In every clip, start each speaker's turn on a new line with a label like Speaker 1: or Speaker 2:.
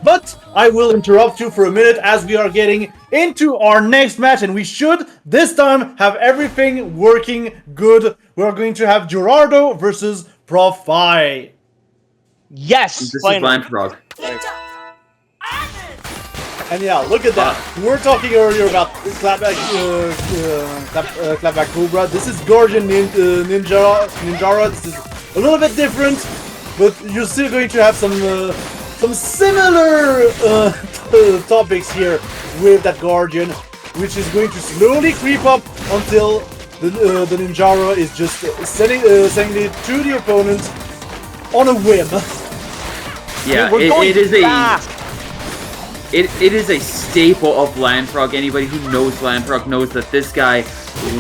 Speaker 1: But I will interrupt you for a minute as we are getting into our next match, and we should this time have everything working good. We are going to have Giurardo versus Profi.
Speaker 2: Yes,
Speaker 3: This
Speaker 2: finally.
Speaker 3: is LandFrog.
Speaker 1: And yeah, look at that. We were talking earlier about Clapback Cobra. This is Guardian Ninjara. This is a little bit different, but you're still going to have some similar topics here with that Guardian, which is going to slowly creep up until the Ninjara is just sending it to the opponent on a whim.
Speaker 3: Yeah, it is a staple of LandFrog. Anybody who knows LandFrog knows that this guy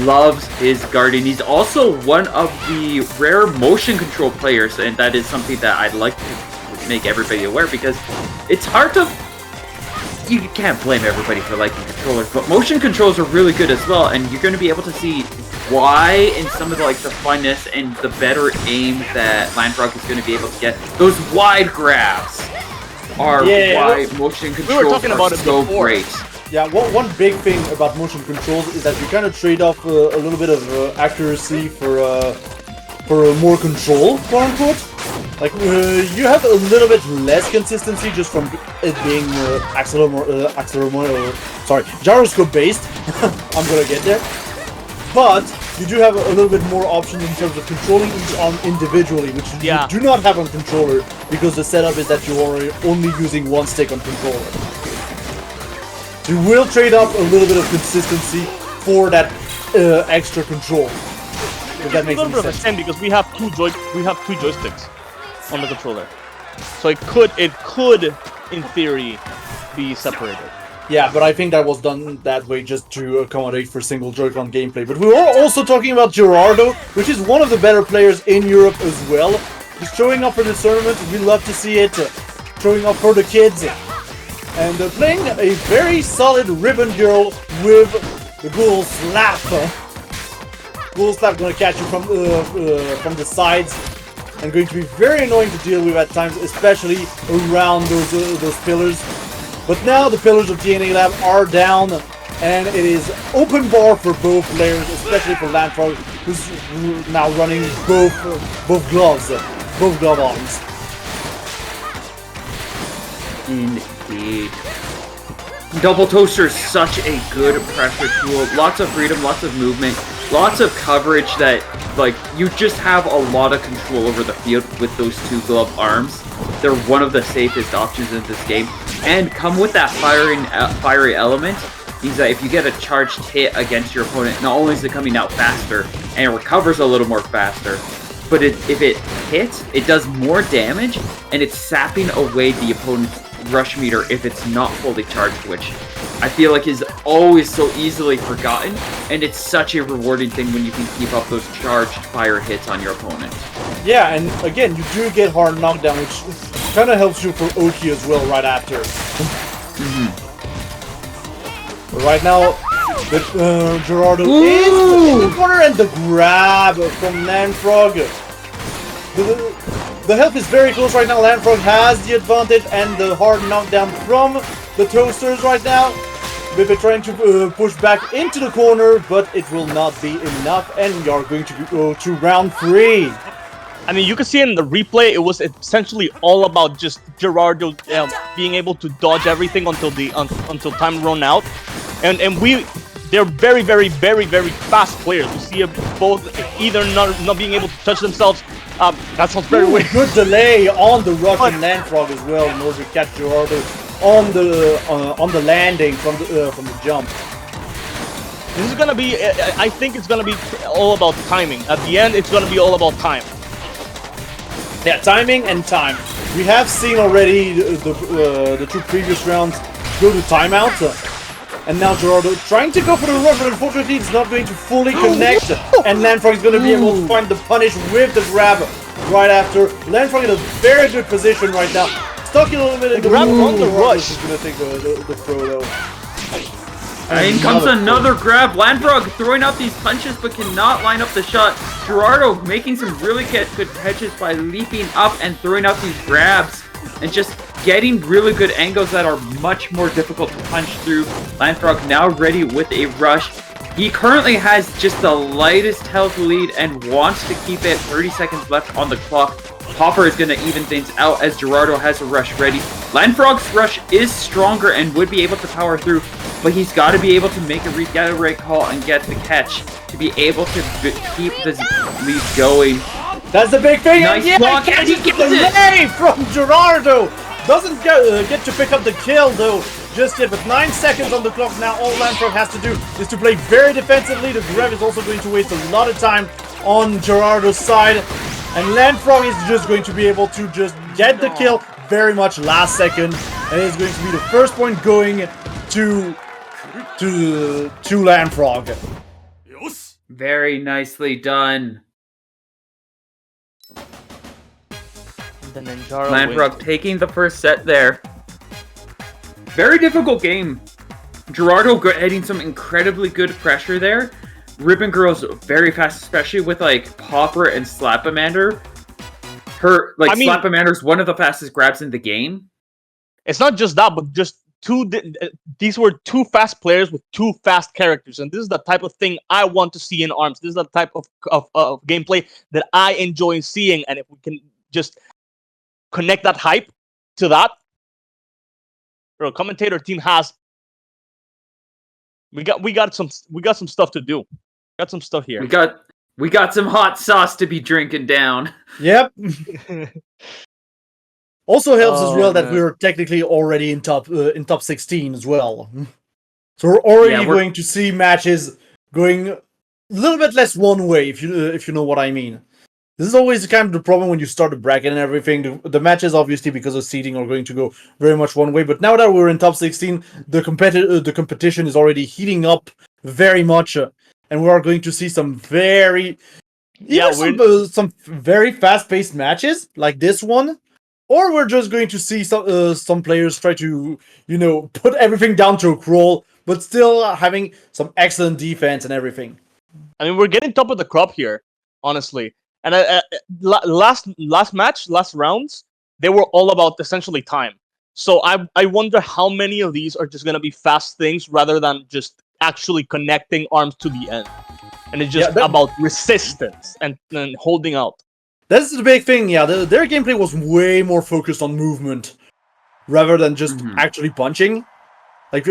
Speaker 3: loves his Guardian. He's also one of the rare motion control players, and that is something that I'd like to make everybody aware, because it's hard to... You can't blame everybody for liking controllers, but motion controls are really good as well, and you're going to be able to see why in some of the funness and the better aim that LandFrog is going to be able to get. Those wide grabs are why motion controls are so great.
Speaker 1: Yeah, one big thing about motion controls is that you kind of trade off a little bit of accuracy for more control, quote unquote. Like you have a little bit less consistency just from it being gyroscope based. I'm gonna get there, but you do have a little bit more options in terms of controlling each arm individually, which you do not have on controller, because the setup is that you are only using one stick on controller. So you will trade up a little bit of consistency for that extra control. If that makes any sense.
Speaker 2: Because we have two joysticks on the controller, so it could in theory be separated.
Speaker 1: Yeah, but I think that was done that way just to accommodate for single Joy-Con gameplay. But we were also talking about Giurardo, which is one of the better players in Europe as well. He's showing up for this tournament. We love to see it. Showing up for the kids. And playing a very solid ribbon girl with the Ghoul Slap. Ghoul Slap gonna catch you from the sides, and going to be very annoying to deal with at times, especially around those pillars. But now the pillars of DNA Lab are down, and it is open bar for both players, especially for LandFrog, who's now running both glove arms.
Speaker 3: Indeed. Double Toaster is such a good pressure tool. Lots of freedom, lots of movement, lots of coverage that, you just have a lot of control over the field with those two glove arms. They're one of the safest options in this game. And come with that fiery element, means that if you get a charged hit against your opponent, not only is it coming out faster, and it recovers a little more faster, but if it hits, it does more damage, and it's sapping away the opponent's rush meter if it's not fully charged, which I feel like is always so easily forgotten, and it's such a rewarding thing when you can keep up those charged fire hits on your opponent.
Speaker 1: Yeah, and again, you do get hard knockdown, which kind of helps you for Oki as well right after. But right now, Giurardo is in the corner, and the grab from LandFrog. The health is very close right now. LandFrog has the advantage, and the hard knockdown from the Toasters right now. They're trying to push back into the corner, but it will not be enough, and we are going to go to round 3.
Speaker 2: I mean, you can see in the replay, it was essentially all about just Giurardo being able to dodge everything until time run out, and they're very, very, very, very fast players. You see both either not being able to touch themselves. That sounds very weird.
Speaker 1: Good delay on the Russian LandFrog as well in order to catch Giurardo on the landing from the jump.
Speaker 2: This is gonna be. I think it's gonna be all about timing. At the end, it's gonna be all about time.
Speaker 1: Yeah, timing and time. We have seen already the 2 previous rounds go to timeout. And now Giurardo trying to go for the rush, but unfortunately it's not going to fully connect. And LandFrog is going to be able to find the punish with the grab right after. LandFrog in a very good position right now. Stuck in a little bit in the
Speaker 2: grab on the rush.
Speaker 1: He's going to take the throw though.
Speaker 3: And in comes another grab. LandFrog throwing out these punches but cannot line up the shot. Giurardo making some really good catches by leaping up and throwing out these grabs. and just getting really good angles that are much more difficult to punch through. LandFrog now ready with a rush. He currently has just the lightest health lead and wants to keep it. 30 seconds left on the clock. Hopper is going to even things out as Giurardo has a rush ready. LandFrog's rush is stronger and would be able to power through, but he's got to be able to make a get a right call and get the catch to be able to keep this lead going.
Speaker 1: That's the big thing.
Speaker 3: Nice
Speaker 1: and
Speaker 3: block,
Speaker 1: he
Speaker 3: and he
Speaker 1: catches
Speaker 3: gets
Speaker 1: the
Speaker 3: it.
Speaker 1: lay from Giurardo. Doesn't get to pick up the kill though just yet. With 9 seconds on the clock now, all LandFrog has to do is to play very defensively. The grab is also going to waste a lot of time on Giurardo's side. And LandFrog is just going to be able to just get the kill very much last second. And it's going to be the first point going to LandFrog.
Speaker 3: Very nicely done.
Speaker 2: The Ninjara
Speaker 3: LandFrog taking the first set there. Very difficult game. Giurardo getting some incredibly good pressure there. Ribbon Girl's very fast, especially with like Popper and Slapamander. Slapamander's one of the fastest grabs in the game.
Speaker 2: It's not just that, but just these were two fast players with two fast characters, and this is the type of thing I want to see in ARMS. This is the type of gameplay that I enjoy seeing, and if we can just connect that hype to that, bro, commentator team has we got some stuff to do. Got some stuff here.
Speaker 3: We got some hot sauce to be drinking down.
Speaker 1: Yep. Also helps as well that we're technically already in top 16 as well. So we're already going to see matches going a little bit less one way, if you know what I mean. This is always kind of the problem when you start the bracket and everything. The matches, obviously, because of seeding, are going to go very much one way. But now that we're in top 16, the competition is already heating up very much, and we are going to see some very fast-paced matches like this one. Or we're just going to see some players try to, put everything down to a crawl, but still having some excellent defense and everything.
Speaker 2: I mean, we're getting top of the crop here, honestly. And last rounds, they were all about essentially time. So I wonder how many of these are just going to be fast things rather than just actually connecting arms to the end. And it's just about resistance and holding out.
Speaker 1: That's the big thing, yeah. Their gameplay was way more focused on movement rather than just actually punching. Like,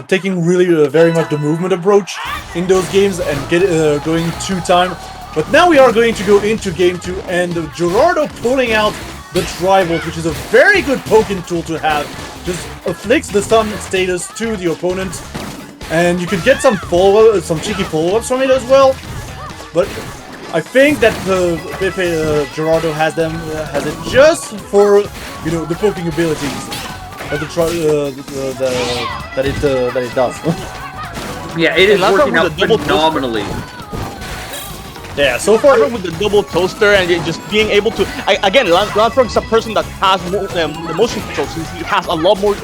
Speaker 1: taking really very much the movement approach in those games and going to time. But now we are going to go into game 2 and Giurardo pulling out the Tribals, which is a very good poking tool to have. Just afflicts the stun status to the opponent. And you can get some cheeky follow-ups from it as well. But I think that Giurardo has it just for the poking abilities that it does.
Speaker 3: Yeah, it is working out phenomenally.
Speaker 1: Yeah, so far
Speaker 2: with the double toaster and just being able to again, LandFrog is a person that has more the motion control, so he has a lot more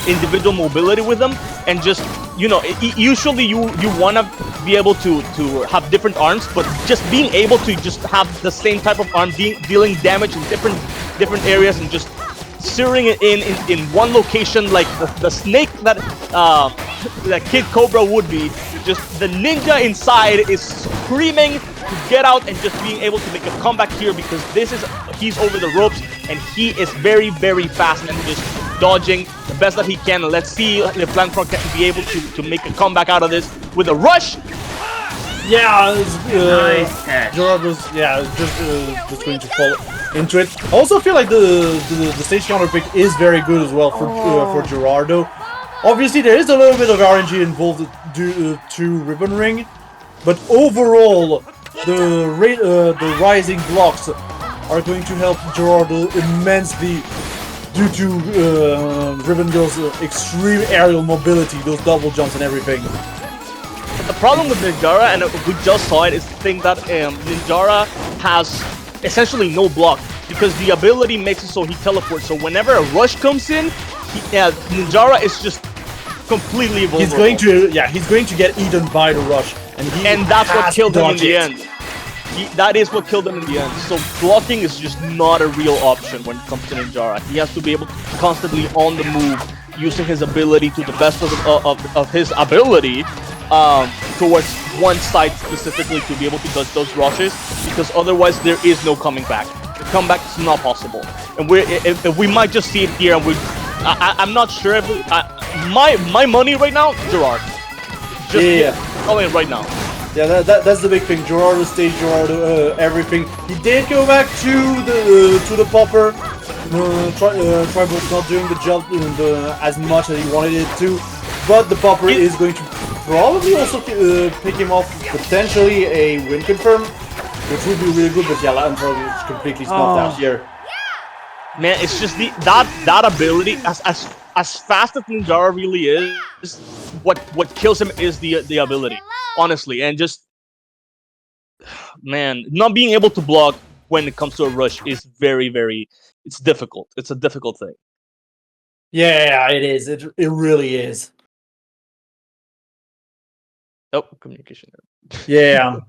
Speaker 2: individual mobility with them, and just usually you want to be able to have different arms, but just being able to just have the same type of arm dealing damage in different areas and just searing it in one location, like the snake that Kid Cobra would be. Just the ninja inside is screaming to get out and just being able to make a comeback here, because he's over the ropes and he is very, very fast and just dodging the best that he can. Let's see if LandFrog can be able to make a comeback out of this with a rush.
Speaker 1: Yeah,
Speaker 3: nice catch.
Speaker 1: Giurardo's just going to fall into it. I also feel like the stage counter pick is very good as well for Giurardo. Obviously, there is a little bit of RNG involved due to Ribbon Ring, but overall, the rising blocks are going to help Giurardo immensely due to Ribbon Girl's extreme aerial mobility, those double jumps and everything.
Speaker 2: But the problem with Ninjara, and we just saw it, is the thing that Ninjara has essentially no block, because the ability makes it so he teleports. So whenever a rush comes in, Ninjara is just completely vulnerable.
Speaker 1: He's going to get eaten by the rush, and
Speaker 2: that's what killed him in the end. that is what killed him in the end. So blocking is just not a real option when it comes to Ninjara. He has to be able to constantly on the move, using his ability to the best of his ability towards one side specifically to be able to dodge those rushes, because otherwise there is no coming back. The comeback is not possible, and we might just see it here. And I'm not sure if my money right now, Giurardo. Just calling it right now.
Speaker 1: Yeah, that's the big thing. Giurardo stage, Giurardo, everything. He did go back to the popper. Tribal's not doing the jump as much as he wanted it to, but the popper is going to probably also pick him off potentially a win confirm, which would be really good. But yeah, LandFrog is completely snuffed out here.
Speaker 2: Man, it's just that ability, as fast as Ninjara really is, what kills him is the ability, honestly, and just, man, not being able to block when it comes to a rush is very, it's difficult. It's a difficult thing.
Speaker 1: Yeah, it is. It really is.
Speaker 2: Oh, communication.
Speaker 1: Yeah.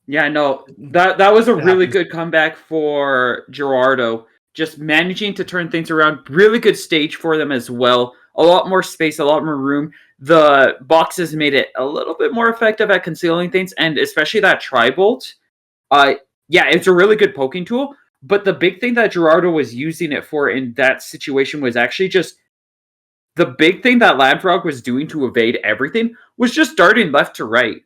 Speaker 3: Yeah, no, that was a really good comeback for Giurardo. Just managing to turn things around. Really good stage for them as well. A lot more space, a lot more room. The boxes made it a little bit more effective at concealing things, and especially that Tri-Bolt. Yeah, it's a really good poking tool. But the big thing that Giurardo was using it for in that situation was actually just the big thing that LandFrog was doing to evade everything was just darting left to right.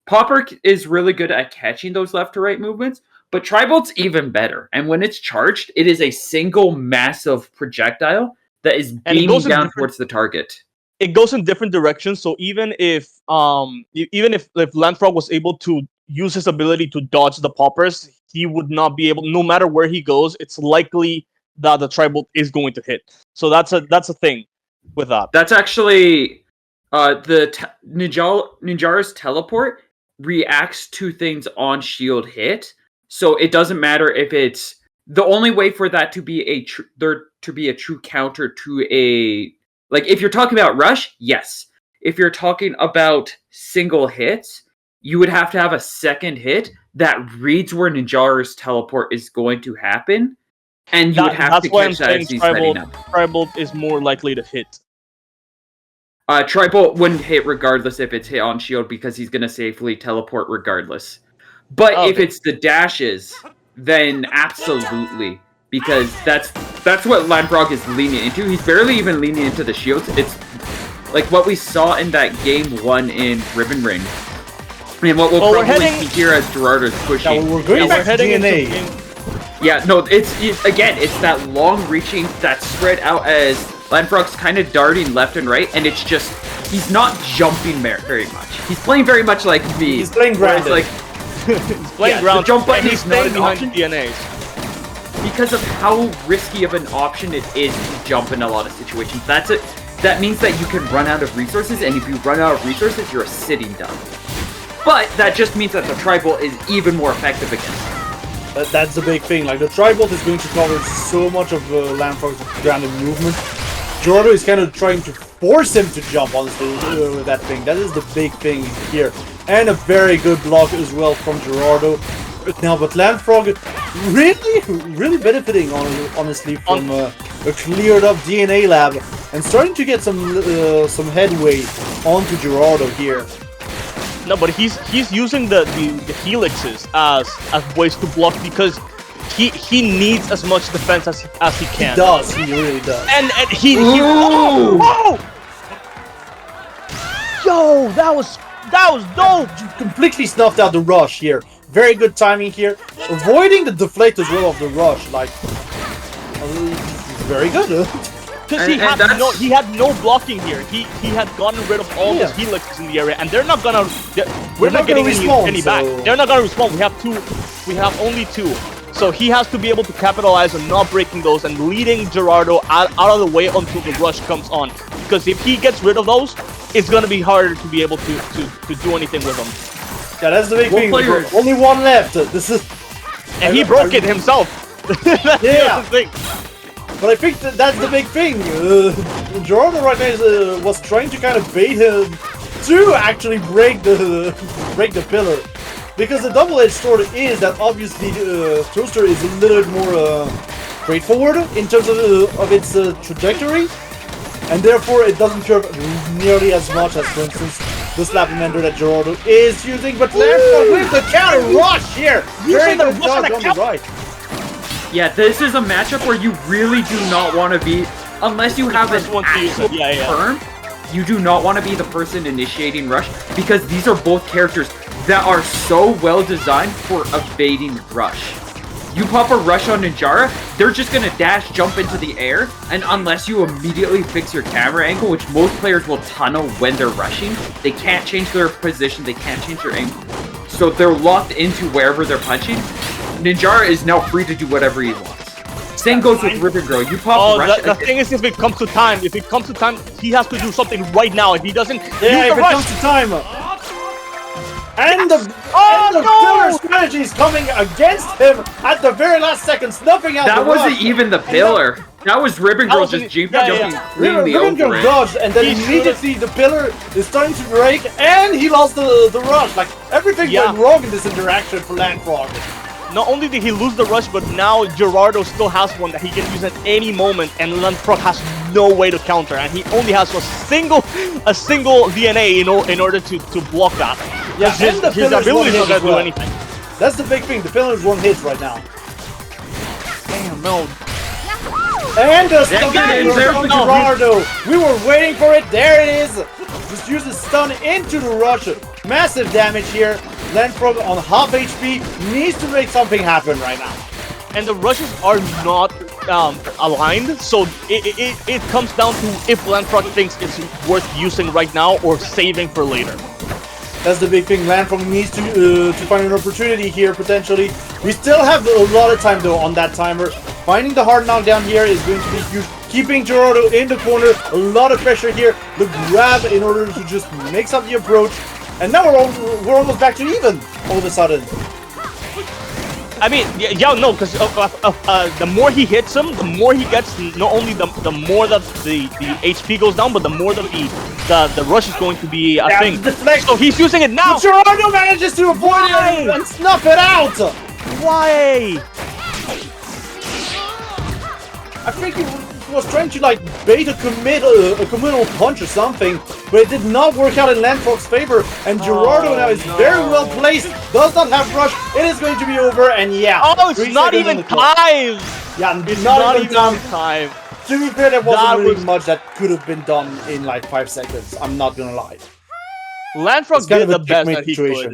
Speaker 3: Popper is really good at catching those left to right movements, but Tri-Bolt's even better. And when it's charged, it is a single massive projectile that is beaming down towards the target.
Speaker 2: It goes in different directions, so even if LandFrog was able to use his ability to dodge the poppers, he would not be able, no matter where he goes, it's likely that the Tri-Bolt is going to hit. So that's a thing with that.
Speaker 3: That's actually Ninjara's teleport reacts to things on shield hit. So it doesn't matter if it's the only way for that to be a true counter to a, like, if you're talking about rush, yes. If you're talking about single hits, you would have to have a second hit that reads where Ninjara's teleport is going to happen, and you would have to catch that as he's setting up.
Speaker 2: Tri-Bolt is more likely to hit.
Speaker 3: Tri-Bolt wouldn't hit regardless if it's hit on shield, because he's going to safely teleport regardless. But if it's the dashes, then absolutely, because that's what LandFrog is leaning into. He's barely even leaning into the shields. It's like what we saw in that game 1 in Ribbon Ring. And what we'll probably see here as Giurardo's pushing.
Speaker 1: Yeah, we're going back to DNA.
Speaker 3: Yeah, no, it's that long reaching, that spread out as LandFrog's kind of darting left and right, and it's just, he's not jumping very much. He's playing very much like me.
Speaker 1: He's playing grounded.
Speaker 3: Like,
Speaker 2: he's playing grounded.
Speaker 3: The jump button
Speaker 2: is
Speaker 3: not an
Speaker 2: behind
Speaker 3: option
Speaker 2: DNAs.
Speaker 3: because of how risky of an option it is to jump in a lot of situations. That's it. That means that you can run out of resources, and if you run out of resources, you're a sitting duck. But that just means that the Tri-Bolt is even more effective against him.
Speaker 1: That's the big thing. Like, the Tri-Bolt is going to cover so much of LandFrog's grounded movement. Giurardo is kind of trying to force him to jump, honestly, with that thing. That is the big thing here. And a very good block as well from Giurardo. Now, but LandFrog really benefiting, honestly, from a cleared up DNA lab and starting to get some headway onto Giurardo here.
Speaker 2: No, but he's using the helixes as ways to block, because he needs as much defense as he can.
Speaker 1: He does. He really does.
Speaker 2: And he oh! Yo, that was dope.
Speaker 1: You completely snuffed out the rush here. Very good timing here. Avoiding the deflate as well of the rush. Like, very good.
Speaker 2: Because he had no blocking here. He had gotten rid of all those helixes in the area, and they're not gonna. We're not getting any back. They're not gonna respond. We have two. We have only two. So he has to be able to capitalize on not breaking those and leading Giurardo out of the way until the rush comes on. Because if he gets rid of those, it's gonna be harder to be able to do anything with them.
Speaker 1: Yeah, that's the big thing. Only one left. This is.
Speaker 2: And he broke it himself. That's the thing.
Speaker 1: But I think that's the big thing. Giurardo right now was trying to kind of bait him to actually break the pillar. Because the double-edged sword is that obviously Toaster is a little bit more straightforward in terms of its trajectory, and therefore it doesn't curve nearly as much as, for instance, the Slapamender that Giurardo is using. But LandFrog with the counter rush here! Very good job on the right.
Speaker 3: Yeah, this is a matchup where you really do not want to be, unless you have an actual firm, you do not want to be the person initiating rush, because these are both characters that are so well designed for evading rush. You pop a rush on Ninjara, they're just going to dash, jump into the air, and unless you immediately fix your camera angle, which most players will tunnel when they're rushing, they can't change their position, they can't change their angle. So they're locked into wherever they're punching. Ninjara is now free to do whatever he wants. Same goes with Ribbon Girl. You pop rush.
Speaker 2: The thing is, if it comes to time, he has to do something right now. If he doesn't,
Speaker 1: yeah, if it comes to time. And the pillar strategy is coming against him at the very last second, snuffing out
Speaker 3: that
Speaker 1: the
Speaker 3: wasn't
Speaker 1: rush.
Speaker 3: even the pillar. That was Ribbon Girl just jumping cleanly
Speaker 1: Ribbon Girl
Speaker 3: over it.
Speaker 1: dodged, and then immediately the pillar is starting to break, and he lost the rush. Like, everything went wrong in this interaction for LandFrog.
Speaker 2: Not only did he lose the rush, but now Giurardo still has one that he can use at any moment, and LandFrog has no way to counter, and he only has a single DNA in order to block that.
Speaker 1: Yeah,
Speaker 2: his ability is not gonna do anything.
Speaker 1: That's the big thing. The pillar is one hit right now.
Speaker 2: Damn, no.
Speaker 1: And the stun from Giurardo. We were waiting for it. There it is. Just use the stun into the rush. Massive damage here. LandFrog on half HP needs to make something happen right now.
Speaker 2: And the rushes are not aligned, so it comes down to if LandFrog thinks it's worth using right now or saving for later.
Speaker 1: That's the big thing. LandFrog needs to find an opportunity here, potentially. We still have a lot of time, though, on that timer. Finding the hard knockdown here is going to be huge. Keeping Giurardo in the corner. A lot of pressure here. The grab in order to just mix up the approach. And now we're almost back to even, all of a sudden.
Speaker 2: I mean, no, because the more he hits him, the more he gets. Not only the more that the HP goes down, but the more that the rush is going to be a thing. So he's using it now.
Speaker 1: But Giurardo manages to avoid it and snuff it out.
Speaker 2: Why?
Speaker 1: I think he was trying to like bait a committal punch or something, but it did not work out in LandFrog's favor. And Giurardo now is very well placed. Does not have rush. It is going to be over. And yeah.
Speaker 2: Oh, it's not even time.
Speaker 1: Yeah,
Speaker 2: it's not even time.
Speaker 1: To be fair, there wasn't really much that could have been done in like 5 seconds. I'm not gonna lie.
Speaker 2: LandFrog did the best that he could.